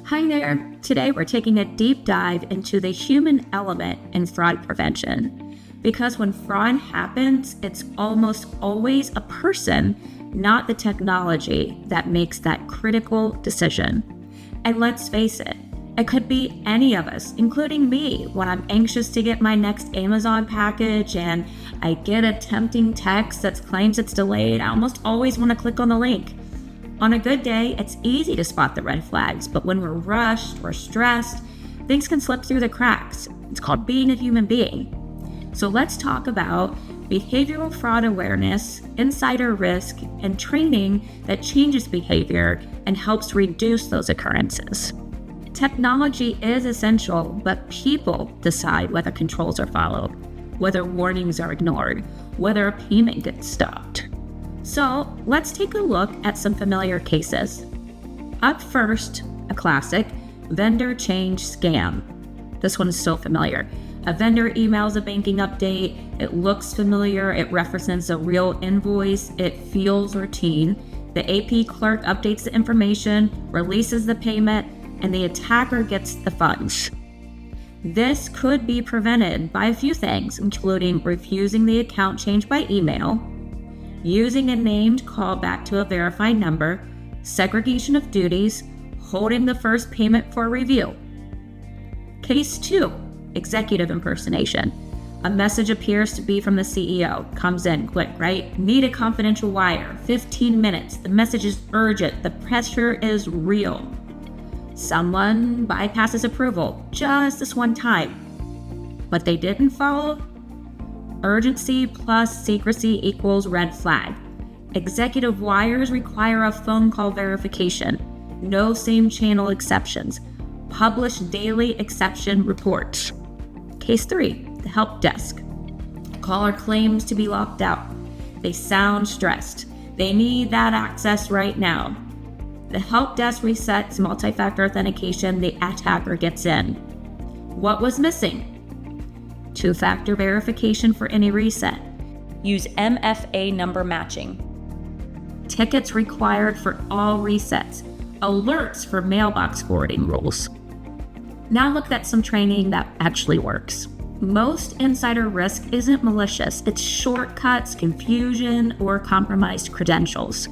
Hi there. Today we're taking a deep dive into the human element in fraud prevention. Because when fraud happens, it's almost always a person, not the technology, that makes that critical decision. And let's face it, it could be any of us, including me, when I'm anxious to get my next Amazon package and I get a tempting text that claims it's delayed. I almost always want to click on the link. On a good day, it's easy to spot the red flags, but when we're rushed or stressed, things can slip through the cracks. It's called being a human being. So let's talk about behavioral fraud awareness, insider risk, and training that changes behavior and helps reduce those occurrences. Technology is essential, but people decide whether controls are followed, whether warnings are ignored, whether a payment gets stopped. So let's take a look at some familiar cases. Up first, a classic, vendor change scam. This one is so familiar. A vendor emails a banking update. It looks familiar. It represents a real invoice. It feels routine. The AP clerk updates the information, releases the payment, and the attacker gets the funds. This could be prevented by a few things, including refusing the account change by email, using a named callback to a verified number, segregation of duties, holding the first payment for review. Case 2, executive impersonation. A message appears to be from the CEO. Comes in quick, right? Need a confidential wire. 15 minutes. The message is urgent. The pressure is real. Someone bypasses approval just this one time. But they didn't follow. Urgency plus secrecy equals red flag. Executive wires require a phone call verification. No same channel exceptions. Publish daily exception reports. Case 3, the help desk. Caller claims to be locked out. They sound stressed. They need that access right now. The help desk resets multi-factor authentication. The attacker gets in. What was missing? Two-factor verification for any reset. Use MFA number matching. Tickets required for all resets. Alerts for mailbox forwarding rules. Now look at some training that actually works. Most insider risk isn't malicious. It's shortcuts, confusion, or compromised credentials.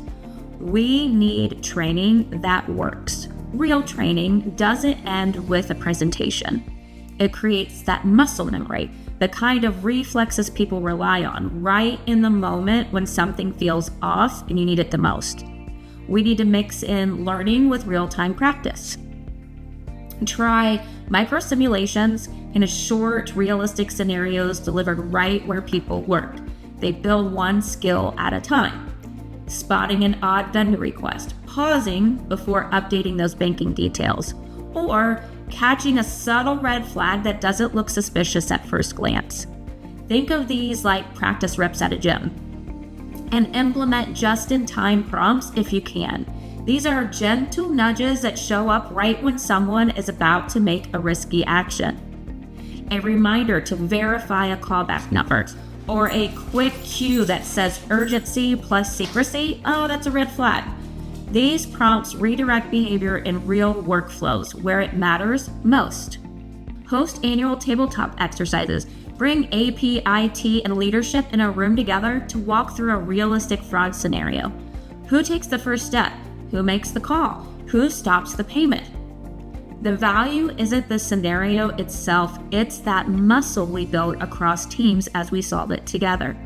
We need training that works. Real training doesn't end with a presentation. It creates that muscle memory, the kind of reflexes people rely on right in the moment when something feels off and you need it the most. We need to mix in learning with real-time practice. Try micro simulations in short, realistic scenarios delivered right where people work. They build one skill at a time. Spotting an odd vendor request, pausing before updating those banking details, or catching a subtle red flag that doesn't look suspicious at first glance. Think of these like practice reps at a gym. And implement just-in-time prompts if you can. These are gentle nudges that show up right when someone is about to make a risky action. A reminder to verify a callback number, or a quick cue that says urgency plus secrecy. Oh, that's a red flag. These prompts redirect behavior in real workflows where it matters most. Host annual tabletop exercises. Bring AP, IT, and leadership in a room together to walk through a realistic fraud scenario. Who takes the first step? Who makes the call? Who stops the payment? The value isn't the scenario itself, it's that muscle we build across teams as we solve it together.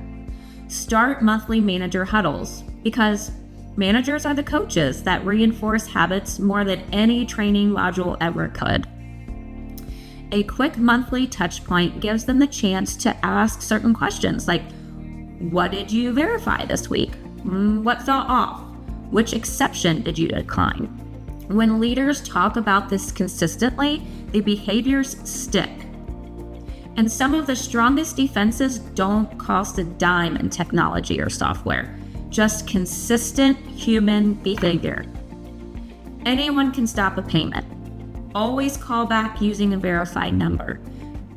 Start monthly manager huddles, because managers are the coaches that reinforce habits more than any training module ever could. A quick monthly touch point gives them the chance to ask certain questions like, what did you verify this week? What fell off? Which exception did you decline? When leaders talk about this consistently, the behaviors stick. And some of the strongest defenses don't cost a dime in technology or software. Just consistent human behavior. Anyone can stop a payment. Always call back using a verified number.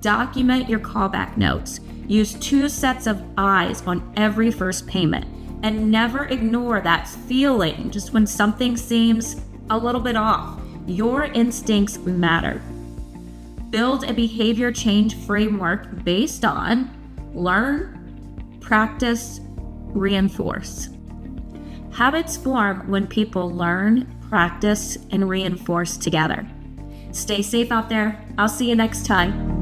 Document your callback notes. Use 2 sets of eyes on every first payment. And never ignore that feeling just when something seems a little bit off. Your instincts matter. Build a behavior change framework based on learn, practice, reinforce. Habits form when people learn, practice, and reinforce together. Stay safe out there. I'll see you next time.